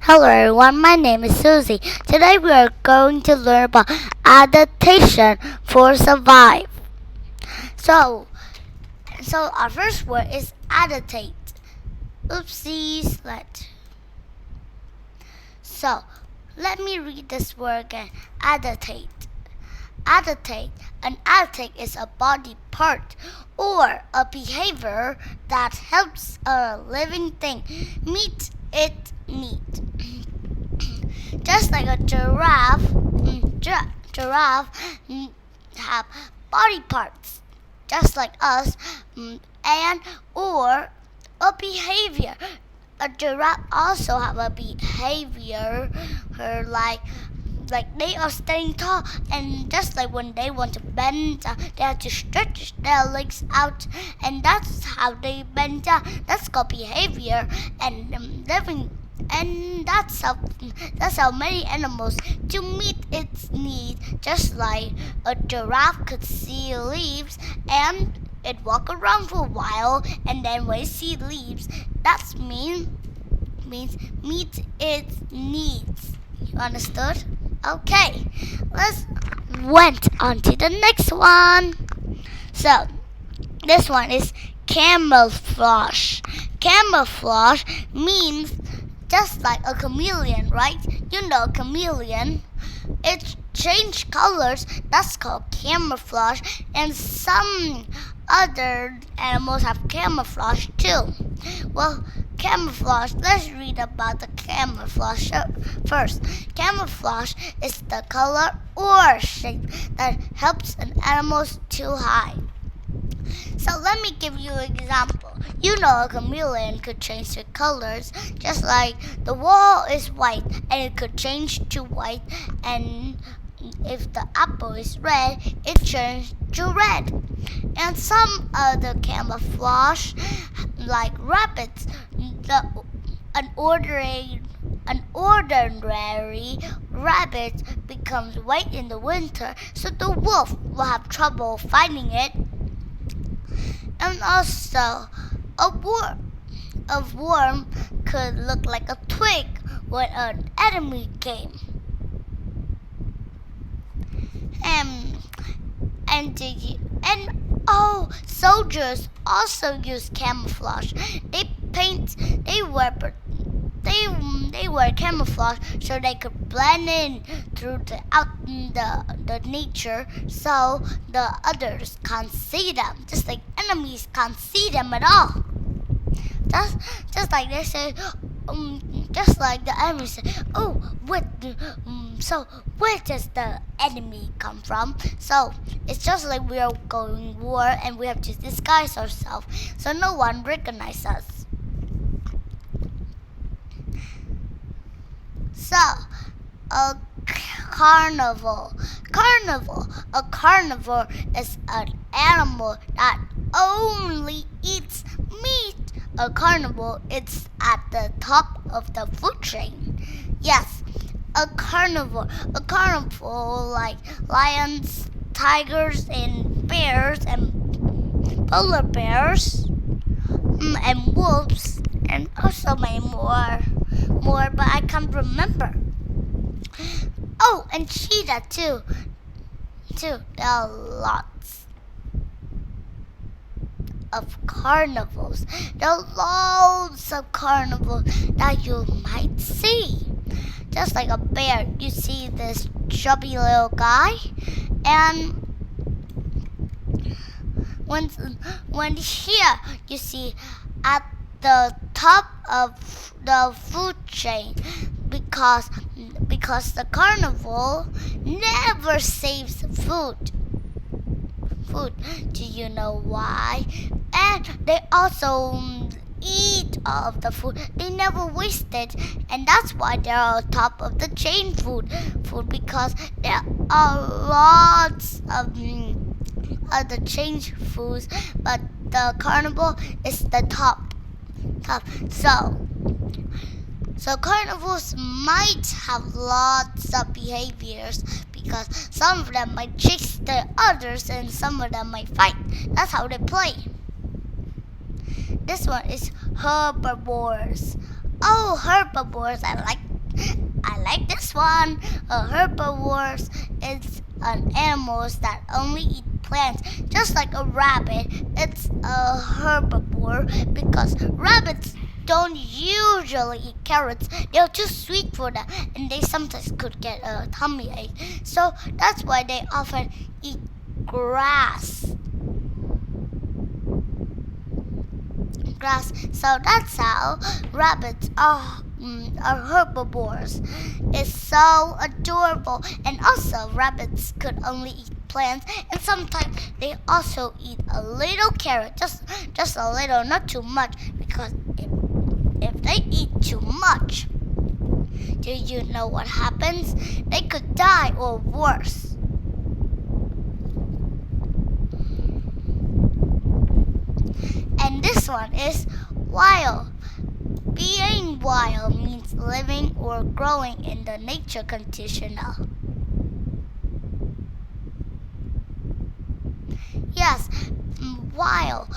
Hello everyone, my name is Susie. Today we are going to learn about adaptation for survive. So, so our first word is adaptate. Oopsies, So, let me read this word again. Adaptate. Adaptate. An adaptate is a body part or a behavior that helps a living thing meet its need. Just like a giraffe have body parts, just like us, and or a behavior. A giraffe also have a behavior, like they are standing tall, and just like when they want to bend down, they have to stretch their legs out, and that's how they bend down. That's called behavior, and living. And that's how many animals to meet its need. Just like a giraffe could see leaves and it walk around for a while, and then when it see leaves, that means meet its needs. You understood? Okay, let's went on to the next one. So this one is camouflage. Camouflage means just like a chameleon, right? You know, chameleon. It change colors. That's called camouflage. And some other animals have camouflage too. Well, camouflage. Let's read about the camouflage first. Camouflage is the color or shape that helps an animal to hide. So let me give you an example. You know a chameleon could change the colors, just like the wall is white and it could change to white, and if the apple is red, it turns to red. And some other camouflage, like rabbits, an ordinary rabbit becomes white in the winter, so the wolf will have trouble finding it. And also, a worm could look like a twig when an enemy came. Soldiers also use camouflage. They wear camouflage so they could blend in through the nature, so the others can't see them. Just like enemies can't see them at all. Just like they say, just like the enemy say, oh, so where does the enemy come from? So it's just like we are going war and we have to disguise ourselves so no one recognizes us. So a carnivore. A carnivore is an animal that only eats meat. A carnivore is at the top of the food chain. Yes, a carnivore. A carnivore like lions, tigers, and bears, and polar bears, and wolves, and also many more, but I can't remember. Oh, and cheetah too. There are lots of carnivores. There are loads of carnivores that you might see. Just like a bear, you see this chubby little guy, and when here you see at the top of the food chain, because the carnivore never saves food. Do you know why? And they also eat all of the food. They never waste it, and that's why they're on top of the chain food because there are lots of other chain foods, but the carnivore is the top. So carnivores might have lots of behaviors because some of them might chase the others and some of them might fight. That's how they play. This one is herbivores. Oh, herbivores, I like I like this one. A herbivores is an animal that only eat plants, just like a rabbit. It's a herbivore because rabbits don't usually eat carrots. They're too sweet for them, and they sometimes could get a tummy ache. So that's why they often eat grass. So that's how rabbits are herbivores. It's so adorable. And also rabbits could only eat plants, and sometimes they also eat a little carrot, just a little, not too much, because if they eat too much, do you know what happens? They could die or worse. And this one is wild. Being wild means living or growing in the nature conditional. Yes, wild,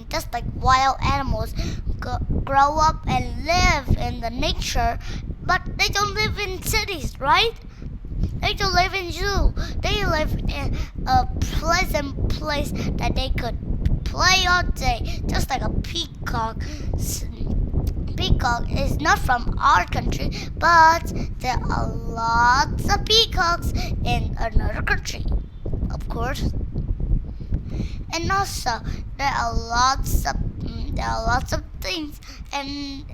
just like wild animals grow up and live in the nature, but they don't live in cities, right? They don't live in zoo. They live in a pleasant place that they could play all day, just like a peacock. Peacock is not from our country, but there are lots of peacocks in another country, of course. And also there are lots of things in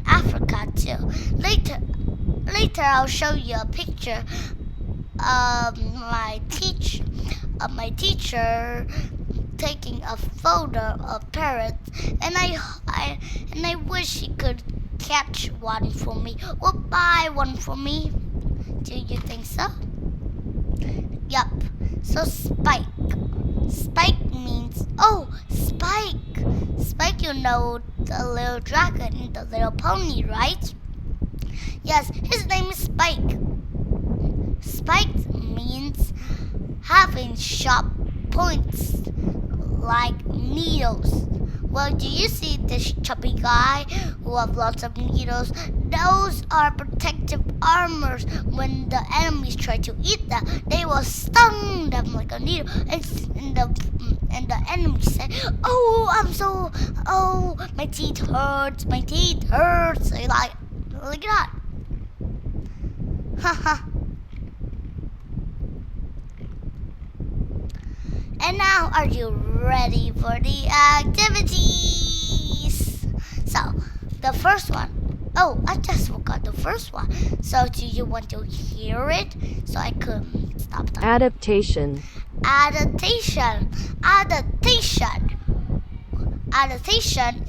Africa too. Later I'll show you a picture of my teacher taking a photo of parrots, and I wish he could catch one for me or buy one for me. Do you think so? Yup. So Spike means Spike, you know, the little dragon in The Little Pony, right? Yes, his name is Spike. Spike means having sharp points like needles. Well, do you see this chubby guy who have lots of needles? Those are protective armors. When the enemies try to eat them, they will sting them like a needle. And the enemies say, "Oh, my teeth hurts. Like that. Haha. And now, are you ready for the activities? So, the first one. Oh, I just forgot the first one. So, do you want to hear it? So I could stop that. Adaptation. Adaptation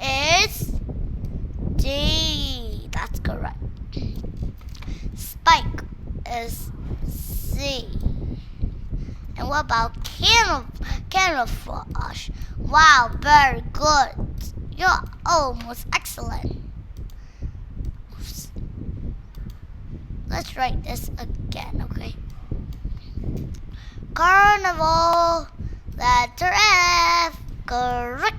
is D. That's correct. Spike is C. And what about camouflage? Wow, very good. You're almost excellent. Oops. Let's write this again, okay? Carnival, letter F, correct.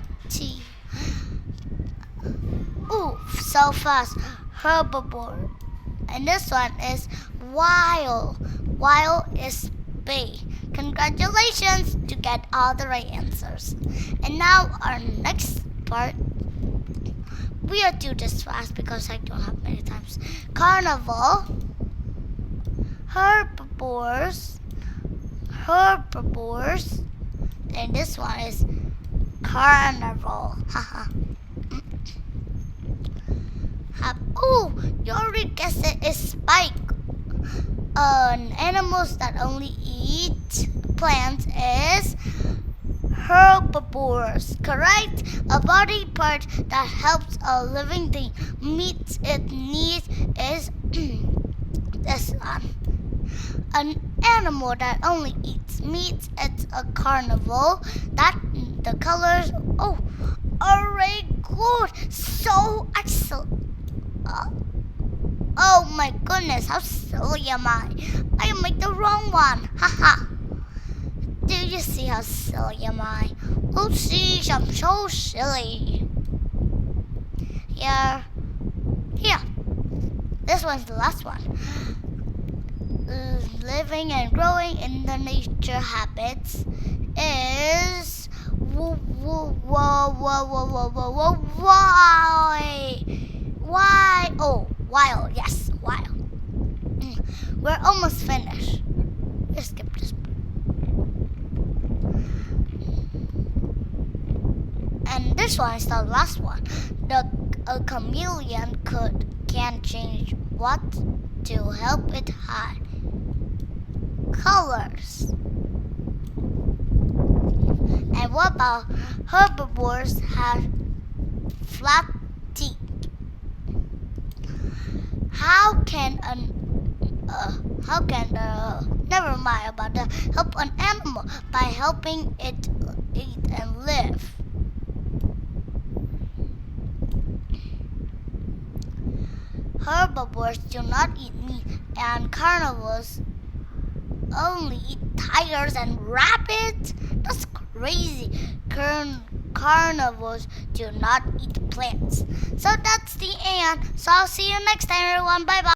Ooh, so fast. Herbivore. And this one is wild. Wild is B. Congratulations to get all the right answers. And now our next part. We will do this fast because I don't have many times. Carnival, herbivores, and this one is carnival. Haha. Oh, you already guessed it. Is Spike. Animals that only eat plants is herbivores, correct? A body part that helps a living thing meet its needs is this one. An animal that only eats meat is a carnivore. That the colors are very good. So excellent. Oh my goodness, how silly am I? I make the wrong one. Haha. Do you see how silly am I? Oopsies, I'm so silly. Here. Here. This one's the last one. Living and growing in the nature habits is why? Oh, wild. Yes, wild. We're almost finished. Just skip this. And this one is the last one. A chameleon can change what to help it hide. Colors. And what about herbivores have flat teeth? Never mind about the help an animal by helping it eat and live. Herbivores do not eat meat, and carnivores only eat tigers and rabbits? That's crazy. Carnivores do not eat plants. So that's the end. So I'll see you next time, everyone. Bye bye.